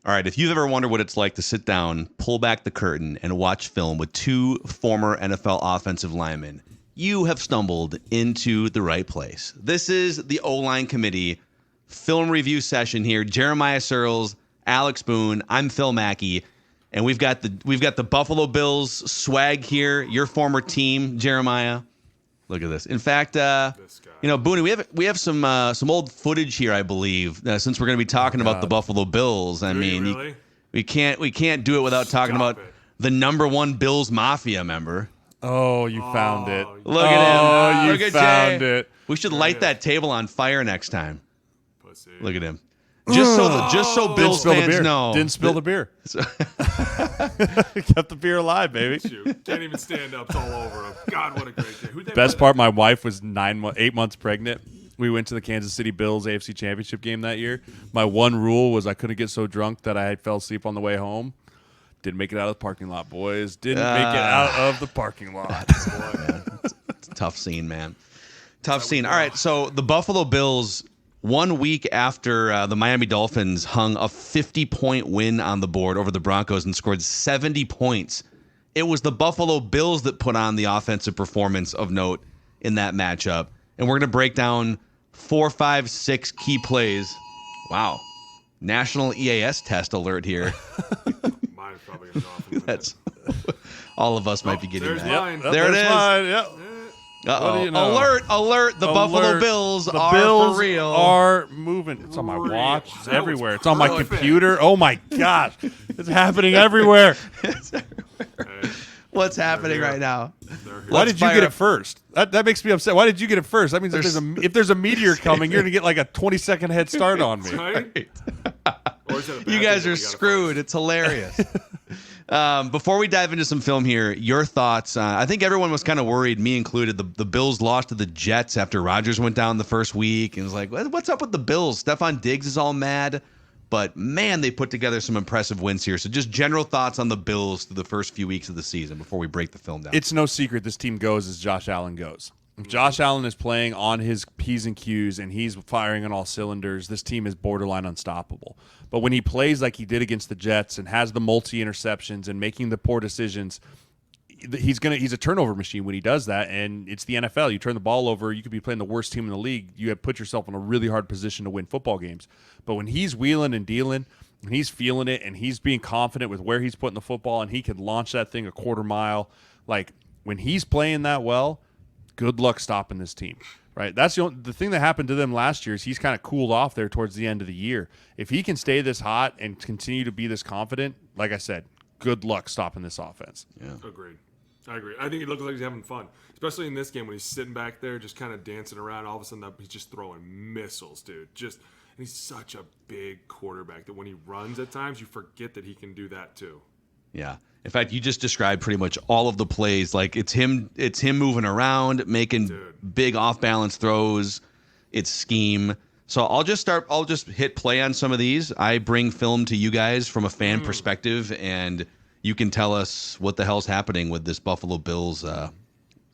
All right, if you've ever wondered what it's like to sit down, pull back the curtain, and watch film with two former NFL offensive linemen, you have stumbled into the right place. This is the O-Line Committee film review session here. Jeremiah Sirles, Alex Boone, I'm Phil Mackey, and we've got the Buffalo Bills swag here. Your former team, Jeremiah. Look at this. In fact, Boone, we have some old footage here, I believe. Since we're going to be talking about the Buffalo Bills, we can't do it without talking about the #1 Bills Mafia member. Oh, you found it. Look at him. You found it. We should light that table on fire next time. Pussy. Look at him. Just so Bills fans know. Didn't spill the beer. Kept the beer alive, baby. Can't even stand up. It's all over him. God, what a great day. Best part, my wife was 8 months pregnant. We went to the Kansas City Bills AFC Championship game that year. My one rule was I couldn't get so drunk that I fell asleep on the way home. Didn't make it out of the parking lot, boys. Didn't make it out of the parking lot. It's a tough scene, man. Tough scene. All right, so the Buffalo Bills, 1 week after the Miami Dolphins hung a 50-point win on the board over the Broncos and scored 70 points, it was the Buffalo Bills that put on the offensive performance of note in that matchup. And we're going to break down 4, 5, 6 key plays. Wow. National EAS test alert here. Mine's probably going to go off in a minute. That's all of us might be getting there's that. mine. There it is. Mine. Yep. Uh-oh. You know? Alert. The Buffalo Bills the are Bills for real. are moving. It's on my watch. It's everywhere. It's on my computer. Oh, my gosh. It's happening everywhere. It's everywhere. What's happening right now? Why did you get it first? That makes me upset. Why did you get it first? That means if there's a meteor coming, you're going to get like a 20-second head start on me. Right? You guys are screwed. It's hilarious. Before we dive into some film here, your thoughts. I think everyone was kind of worried, me included. The Bills lost to the Jets after Rodgers went down the first week. And it was like, what's up with the Bills? Stefon Diggs is all mad. But, man, they put together some impressive wins here. So just general thoughts on the Bills through the first few weeks of the season before we break the film down. It's no secret this team goes as Josh Allen goes. If Josh Allen is playing on his P's and Q's and he's firing on all cylinders, this team is borderline unstoppable. But when he plays like he did against the Jets and has the multi-interceptions and making the poor decisions, he's a turnover machine when he does that, and it's the NFL. You turn the ball over, you could be playing the worst team in the league. You have put yourself in a really hard position to win football games. But when he's wheeling and dealing, and he's feeling it, and he's being confident with where he's putting the football, and he can launch that thing a quarter mile, like when he's playing that well, good luck stopping this team. Right, that's the thing that happened to them last year is he's kind of cooled off there towards the end of the year. If he can stay this hot and continue to be this confident, like I said, good luck stopping this offense. Yeah. Agreed. I agree. I think he looks like he's having fun, especially in this game when he's sitting back there just kind of dancing around. All of a sudden, he's just throwing missiles, dude. And he's such a big quarterback that when he runs at times, you forget that he can do that too. Yeah. In fact, you just described pretty much all of the plays. Like it's him moving around, making big off-balance throws. It's scheme. So I'll just hit play on some of these. I bring film to you guys from a fan perspective, and you can tell us what the hell's happening with this Buffalo Bills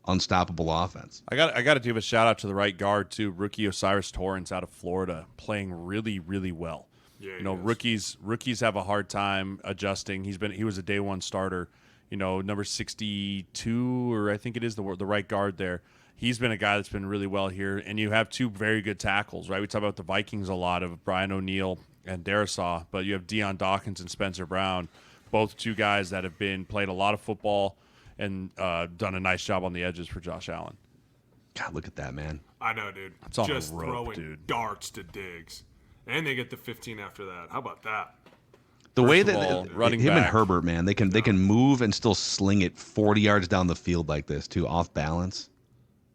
unstoppable offense. I got to give a shout out to the right guard too, rookie Osiris Torrance out of Florida, playing really, really well. Yeah, rookies have a hard time adjusting. He was a day one starter. Number 62, or I think it is the right guard there. He's been a guy that's been really well here. And you have two very good tackles, right? We talk about the Vikings a lot of Brian O'Neill and Darisaw, but you have Dion Dawkins and Spencer Brown, both two guys that have played a lot of football and done a nice job on the edges for Josh Allen. God, look at that, man. I know, dude. It's on just a rope, throwing dude. darts to Diggs. And they get the 15 after that. How about that? The way that running him back. and Herbert, man, they can move and still sling it 40 yards down the field like this too, off balance.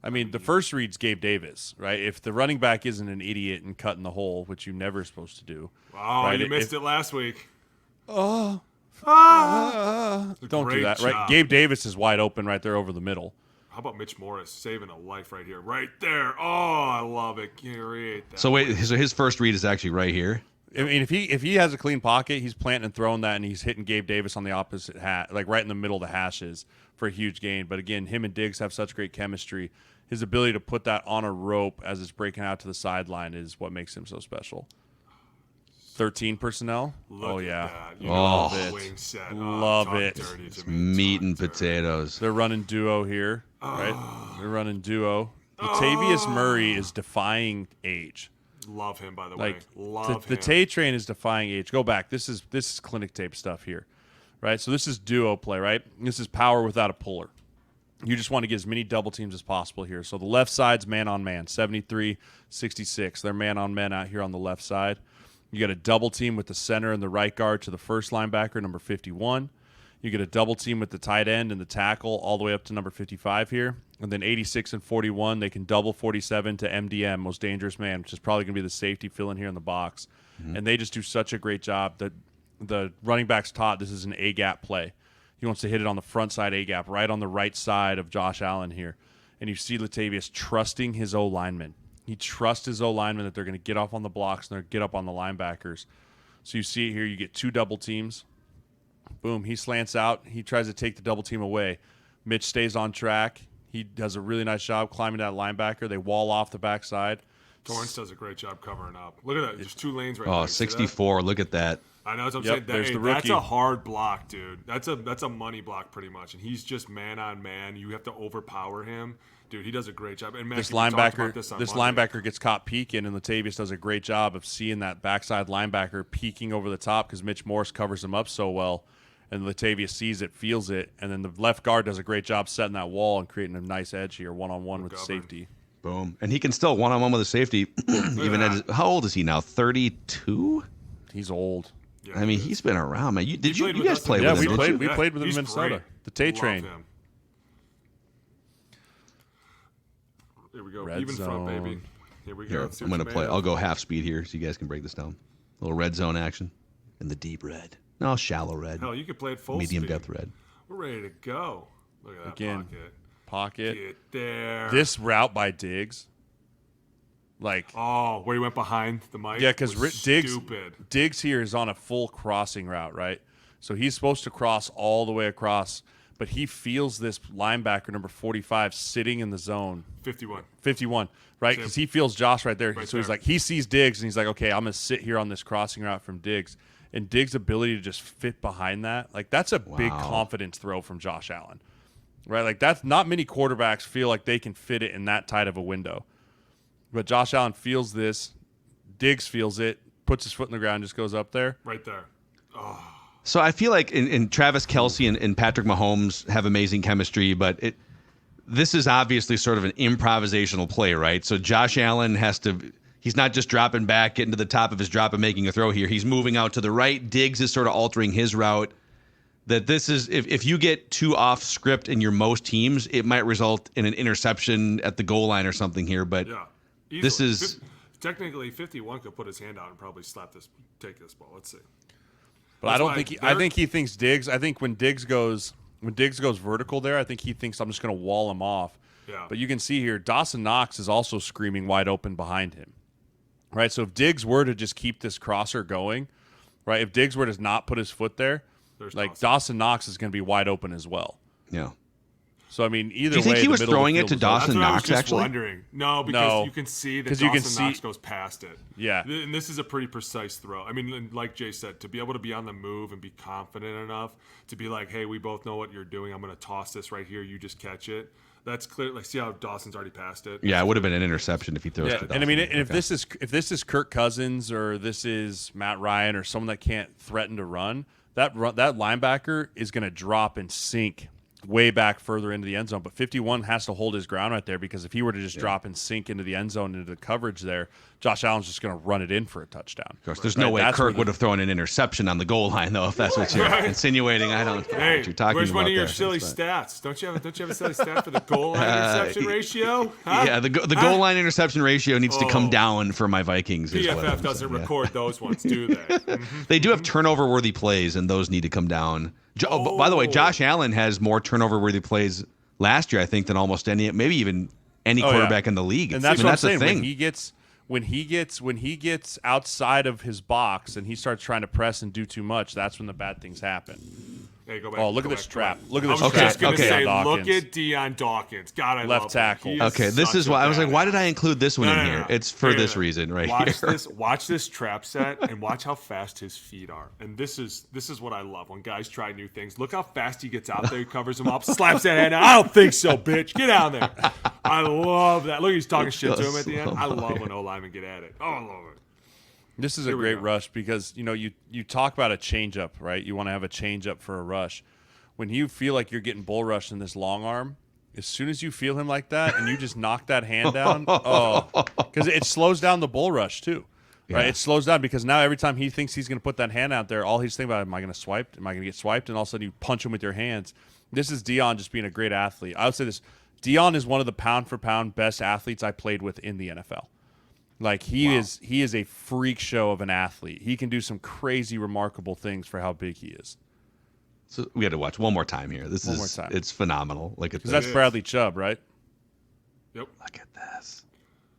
I mean, the first read's Gabe Davis, right? If the running back isn't an idiot and cutting the hole, which you're never supposed to do. Oh, right? You missed it last week. Don't do that, right? Job. Gabe Davis is wide open right there over the middle. How about Mitch Morris saving a life right here? Right there. Oh, I love it. Create that. So wait, so his first read is actually right here? I mean, if he has a clean pocket, he's planting and throwing that, and he's hitting Gabe Davis on the opposite like right in the middle of the hashes for a huge gain. But again, him and Diggs have such great chemistry. His ability to put that on a rope as it's breaking out to the sideline is what makes him so special. 13 personnel. Look yeah. at that. You Love know, it. wing set. Love talk it. dirty to me. Meat and Talk dirty. potatoes. They're running duo here, right? They're running duo. Latavius Murray is defying age. Love him, by the Like way. Love the him. Tay train is defying age. Go back. This is clinic tape stuff here, right? So this is duo play, right? This is power without a puller. You just want to get as many double teams as possible here. So the left side's man on man, 73-66. They're man on man out here on the left side. You got a double team with the center and the right guard to the first linebacker, number 51. You get a double team with the tight end and the tackle all the way up to number 55 here. And then 86 and 41, they can double 47 to MDM, most dangerous man, which is probably going to be the safety filling here in the box. And they just do such a great job that the running backs taught this is an A-gap play. He wants to hit it on the front side A-gap, right on the right side of Josh Allen here. And you see Latavius trusting his O-lineman. He trusts his O-lineman that they're going to get off on the blocks and they're going to get up on the linebackers. So you see it here. You get two double teams. Boom. He slants out. He tries to take the double team away. Mitch stays on track. He does a really nice job climbing that linebacker. They wall off the backside. Torrance does a great job covering up. Look at that. There's two lanes right Oh, there. See that? 64. Look at that. I know what I'm Yep, saying. there's the That's rookie. a hard block, dude. That's a money block pretty much. And he's just man on man. You have to overpower him. Dude, he does a great job. And Matt, This we talked about linebacker, this on this Monday. linebacker gets caught peeking, and Latavius does a great job of seeing that backside linebacker peeking over the top because Mitch Morse covers him up so well. And Latavius sees it, feels it, and then the left guard does a great job setting that wall and creating a nice edge here, one-on-one with the governed. safety. Boom. And he can still one-on-one with a safety. Even at his, how old is he now? 32? He's old. Yeah, I mean, he is. he's been around, man. You played with guys us play in Yeah, with we him? played. didn't We you? played with him in He's Minnesota. great. The Tay Love train. him. Here we go. Red Even front, zone. baby. Here we go. Here, Let's see I'm what going to you play. made I'll of. go half speed here so you guys can break this down. A little red zone action in the deep red. No, shallow red. Hell, you could play it full Medium speed. depth red. We're ready to go. Look at that Again. pocket. Pocket. Get there. This route by Diggs, like, Oh, where he went behind the mic. yeah, because was Diggs Stupid. Diggs here is on a full crossing route, right? So he's supposed to cross all the way across, but he feels this linebacker number 45 sitting in the zone. 51, right? Because he feels Josh right there. Right so he's there. like, he sees Diggs, and he's like, okay, I'm going to sit here on this crossing route from Diggs. And Diggs' ability to just fit behind that, like, that's a big Wow. confidence throw from Josh Allen, right? Like, that's not many quarterbacks feel like they can fit it in that tight of a window. But Josh Allen feels this. Diggs feels it, puts his foot in the ground, just goes up there. Right there. So I feel like in Travis Kelce and Patrick Mahomes have amazing chemistry, but this is obviously sort of an improvisational play, right? So Josh Allen he's not just dropping back, getting to the top of his drop and making a throw here. He's moving out to the right. Diggs is sort of altering his route. That this is, if you get too off script in your most teams, it might result in an interception at the goal line or something here. But Yeah. this Easily. is, Technically, 51 could put his hand out and probably take this ball. Let's see. But I That's don't why think I think he thinks Diggs. I think when Diggs goes vertical there, I think he thinks I'm just going to wall him off. Yeah. But you can see here, Dawson Knox is also screaming wide open behind him. Right? So if Diggs were to just keep this crosser going, right? If Diggs were to not put his foot there, There's like Dawson. Dawson Knox is going to be wide open as well. yeah. So I mean, either Do you think way, he the was middle of the throwing it field to is Dawson That's what I was Knox, just actually? wondering. No, because No. you can see that 'Cause you Dawson can Knox see- goes past it. Yeah. And this is a pretty precise throw. I mean, like Jay said, to be able to be on the move and be confident enough to be like, hey, we both know what you're doing. I'm going to toss this right here. You just catch it. That's clear. Like, see how Dawson's already passed it? Yeah, it would have been an interception if he throws Yeah, to and I mean, Dawson. and if Okay. this is Kirk Cousins or this is Matt Ryan or someone that can't threaten to run, that linebacker is going to drop and sink way back further into the end zone. But 51 has to hold his ground right there because if he were to just drop and sink into the end zone into the coverage there, Josh Allen's just going to run it in for a touchdown. Of course, there's no way That's where Kirk the- would have thrown an interception on the goal line, though, if that's what you're insinuating. I don't know Hey, what you're talking where's about one of your there. silly That's stats? Don't you have a silly stat for the goal line interception ratio? Huh? Yeah, the goal line interception ratio needs to come down for my Vikings. is what PFF I'm doesn't saying, yeah. record those ones, do they? They do have turnover-worthy plays, and those need to come down. By the way, Josh Allen has more turnover-worthy plays last year, I think, than almost maybe even any quarterback in the league. And that's I mean, what I'm that's the saying. thing. When he gets outside of his box and he starts trying to press and do too much, that's when the bad things happen. Hey, go back. Oh, look go at this back, trap. go back. Look at this I was trap. just gonna Okay. say, Dion look Dawkins. at Dion Dawkins. God, I Left love tackle. him. He Okay, this such is a why I was like, why did I badass. include this one in here? It's for this reason right watch here. Watch this trap set and watch how fast his feet are. And this is what I love when guys try new things. Look how fast he gets out there. He covers him up, slaps that hand down. I don't think so, bitch. Get down there. I love that. Look, he's talking shit to him at the end. I love when O-linemen get at it. Oh, I love it. This is a great rush because, you talk about a changeup, right? You want to have a changeup for a rush. When you feel like you're getting bull rushed in this long arm, as soon as you feel him like that and you just knock that hand down, because it slows down the bull rush too, right? Yeah. It slows down because now every time he thinks he's going to put that hand out there, all he's thinking about, am I going to swipe? Am I going to get swiped? And all of a sudden you punch him with your hands. This is Dion just being a great athlete. I would say this, Dion is one of the pound-for-pound best athletes I played with in the NFL. Like, he is a freak show of an athlete. He can do some crazy, remarkable things for how big he is. So we had to watch one more time here. This One is more time. it's phenomenal. Look at Because this. that's Bradley Chubb, right? Yep. Look at this.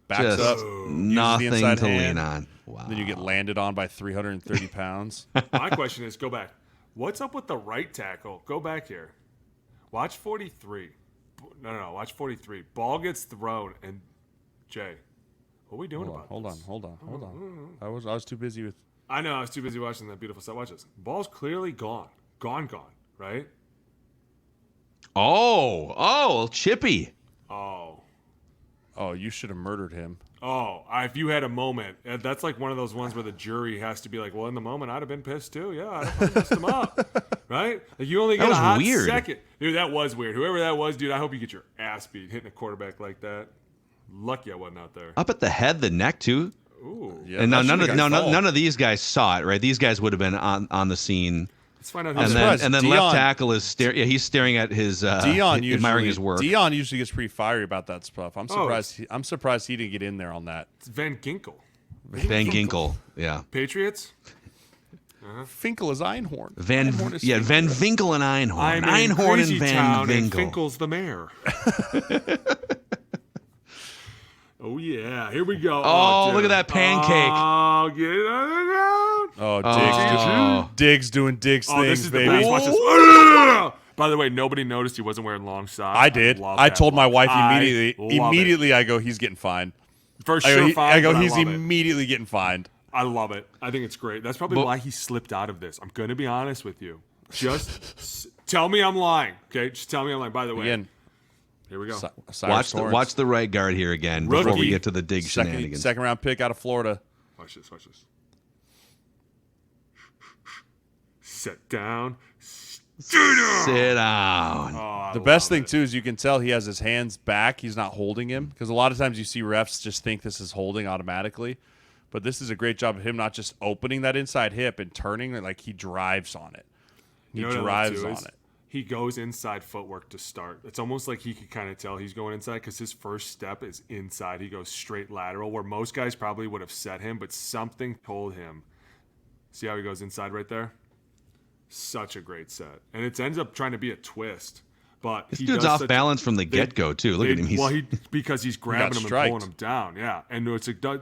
Backs Just up, nothing uses the inside to hand, lean on. Wow. Then you get landed on by 330 pounds. My question is, go back. What's up with the right tackle? Go back here. Watch 43. No. Watch 43. Ball gets thrown, and Jay, what are we doing about this? Hold on. I was too busy with. I know. I was too busy watching that beautiful stuff. Watch this. Ball's clearly gone. Gone, right? Oh, Chippy. Oh, You should have murdered him. if you had a moment, that's like one of those ones where the jury has to be like, well, in the moment, I'd have been pissed too. Yeah, I'd have messed him up. Right? Like, you only get was a hot weird. second. Dude, that was weird. Whoever that was, dude, I hope you get your ass beat hitting a quarterback like that. Lucky I wasn't out there. Up at the head, the neck too. Ooh. Yeah, And now that should've got called. none of these guys saw it, right? These guys would have been on the scene. Let's find out And who's then, surprised left Dion- tackle is staring. Yeah, he's staring at his Dion admiring his work. Dion usually gets pretty fiery about that stuff. I'm surprised. I'm surprised he didn't get in there on that. It's Van Ginkel. Van Ginkel. Yeah. Patriots? Finkel is Einhorn. Van Einhorn is Van Winkle and Einhorn. I'm in Einhorn and Crazy Van Town, and Winkle. Finkel's the mayor. Oh, yeah. Here we go. Oh, dude. look at that pancake. Oh, get it on the ground. Oh, Diggs doing Diggs Oh, this things, is the baby. best. Watch this. By the way, nobody noticed he wasn't wearing long socks. I did. love I that told my look. wife I immediately. love it. Immediately, I go, he's getting fined. For sure, I go, but he's I love it. immediately getting fined. I love it. I think it's great. That's probably why he slipped out of this. I'm going to be honest with you. Just tell me I'm lying. Okay, just tell me I'm lying. By the way, Again, here we go. Watch the right guard here again before we Rookie. get to the dig shenanigans. second round pick out of Florida. Watch this. Sit down. Sit down. Oh, The best thing too is you can tell he has his hands back. He's not holding him because a lot of times you see refs just think this is holding automatically, but this is a great job of him not just opening that inside hip and turning it, like he drives on it. He drives on it. He goes inside footwork to start. It's almost like he could kind of tell he's going inside because his first step is inside. He goes straight lateral where most guys probably would have set him, but something told him. See how he goes inside right there? Such a great set. And it ends up trying to be a twist. But This he dude's does off such- balance from the get-go, too. Look at him. Because he's grabbing him and striked. pulling him down. Yeah. And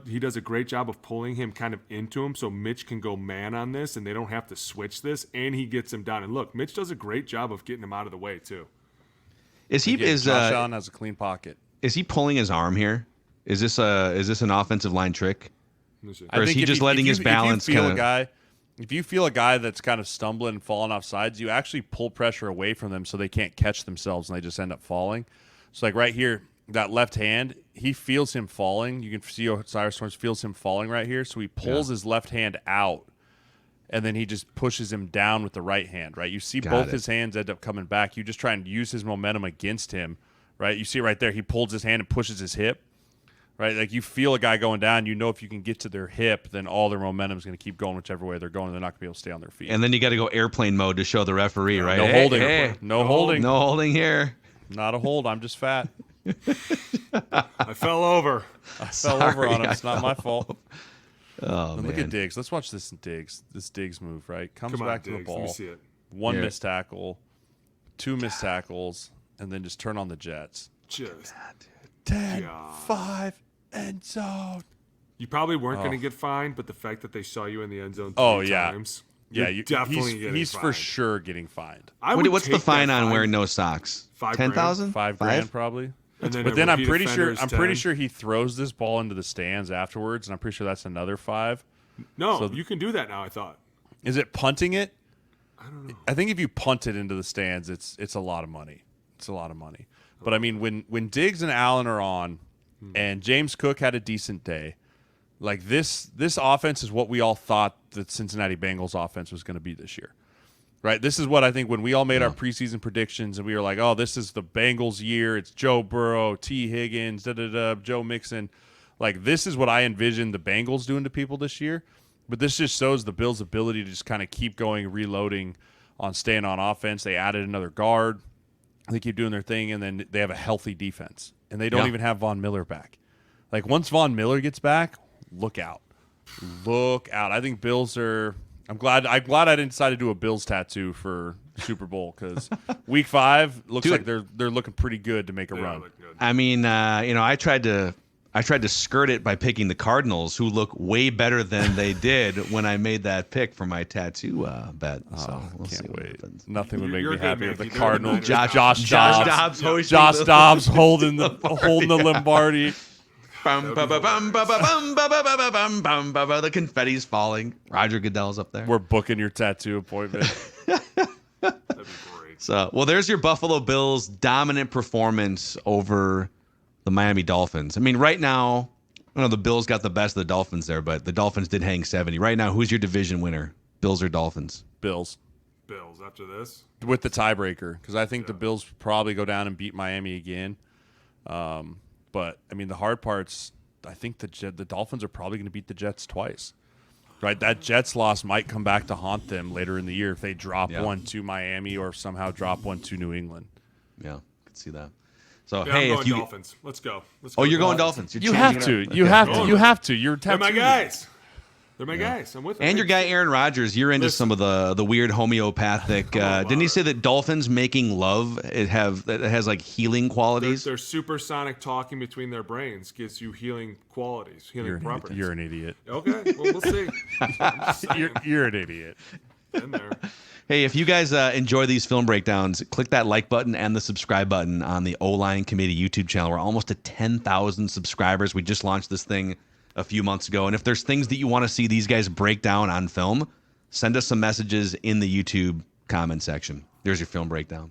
he does a great job of pulling him kind of into him so Mitch can go man on this and they don't have to switch this. And he gets him down. And look, Mitch does a great job of getting him out of the way, too. Josh Allen has a clean pocket. Is he pulling his arm here? Is this an offensive line trick? Let me see. Or is he just letting his balance kind of... If you feel a guy that's kind of stumbling and falling off sides, you actually pull pressure away from them so they can't catch themselves and they just end up falling. So like right here, that left hand, he feels him falling. You can see Cyrus Torrance feels him falling right here. So he pulls his left hand out and then he just pushes him down with the right hand, right? You see both his hands end up coming back. You just try and use his momentum against him, right? You see right there, he pulls his hand and pushes his hip. Right, like you feel a guy going down, you know if you can get to their hip, then all their momentum is going to keep going whichever way they're going. They're not going to be able to stay on their feet. And then you got to go airplane mode to show the referee, right? No holding. No holding. No holding here. Not a hold. I'm just fat. I fell over. I fell over on him. It's not my fault. Oh, And man. look at Diggs. Let's watch this Diggs. This Diggs move, right? Comes Come on, back to the Diggs. Let ball. me see it. One Here. missed tackle, two missed tackles, and then just turn on the Jets. Just 10, God. 5, end zone. You probably weren't going to get fined, but the fact that they saw you in the end zone Oh, three yeah. times. Yeah, You're definitely getting he's for fined. sure getting fined. What's the take fine that on wearing no socks? $5,000? 10,000? $5,000 probably. And then But a then I'm repeat pretty sure offender is 10. he throws this ball into the stands afterwards, and I'm pretty sure that's another $5. No, So- you can do that now. I thought. Is it punting it? I don't know. I think if you punt it into the stands, it's a lot of money. It's a lot of money. But I mean, when Diggs and Allen are on, and James Cook had a decent day, like this offense is what we all thought the Cincinnati Bengals offense was going to be this year, right? This is what I think when we all made our preseason predictions, and we were like, oh, this is the Bengals year. It's Joe Burrow, T. Higgins, Joe Mixon. Like this is what I envisioned the Bengals doing to people this year. But this just shows the Bills' ability to just kind of keep going, reloading on staying on offense. They added another guard. They keep doing their thing, and then they have a healthy defense. And they don't even have Von Miller back. Like, once Von Miller gets back, look out. Look out. I think Bills are – I'm glad I didn't decide to do a Bills tattoo for Super Bowl because Week 5 looks like they're looking pretty good to make a run. Look good. I mean, I tried to skirt it by picking the Cardinals, who look way better than they did when I made that pick for my tattoo bet. So we'll see Can't what wait. happens. Nothing would make You're me good, happy man. if the You're good, Cardinals. man. Josh Josh Dobbs. Dobbs hosting Josh the- Dobbs holding the Lombardi. The confetti's falling. Roger Goodell's up there. We're booking your tattoo appointment. That'd be great. So, well, there's your Buffalo Bills' dominant performance over the Miami Dolphins. I mean, right now, I know the Bills got the best of the Dolphins there, but the Dolphins did hang 70. Right now, who's your division winner? Bills or Dolphins? Bills. Bills after this. With the tiebreaker, because I think the Bills probably go down and beat Miami again. But I mean, the hard part's I think the Dolphins are probably going to beat the Jets twice. Right, that Jets loss might come back to haunt them later in the year if they drop one to Miami or somehow drop one to New England. Yeah, could see that. So, Yeah, hey, I'm if going you Dolphins. Let's go. oh, you're going Dolphins. You're You have changing to. it. You Okay. have to. You have to. You're They're my tattooed. guys. They're my guys. I'm with them. And your guy Aaron Rodgers, you're into Listen. some of the weird homeopathic. Didn't he say that dolphins making love it has like healing qualities? Their supersonic talking between their brains gives you healing qualities, healing properties. You're an idiot. Okay, well, we'll see. I'm just saying. You're an idiot. In there. Hey, if you guys enjoy these film breakdowns, click that like button and the subscribe button on the O-Line Committee YouTube channel. We're almost at 10,000 subscribers. We just launched this thing a few months ago. And if there's things that you want to see these guys break down on film, send us some messages in the YouTube comment section. There's your film breakdown.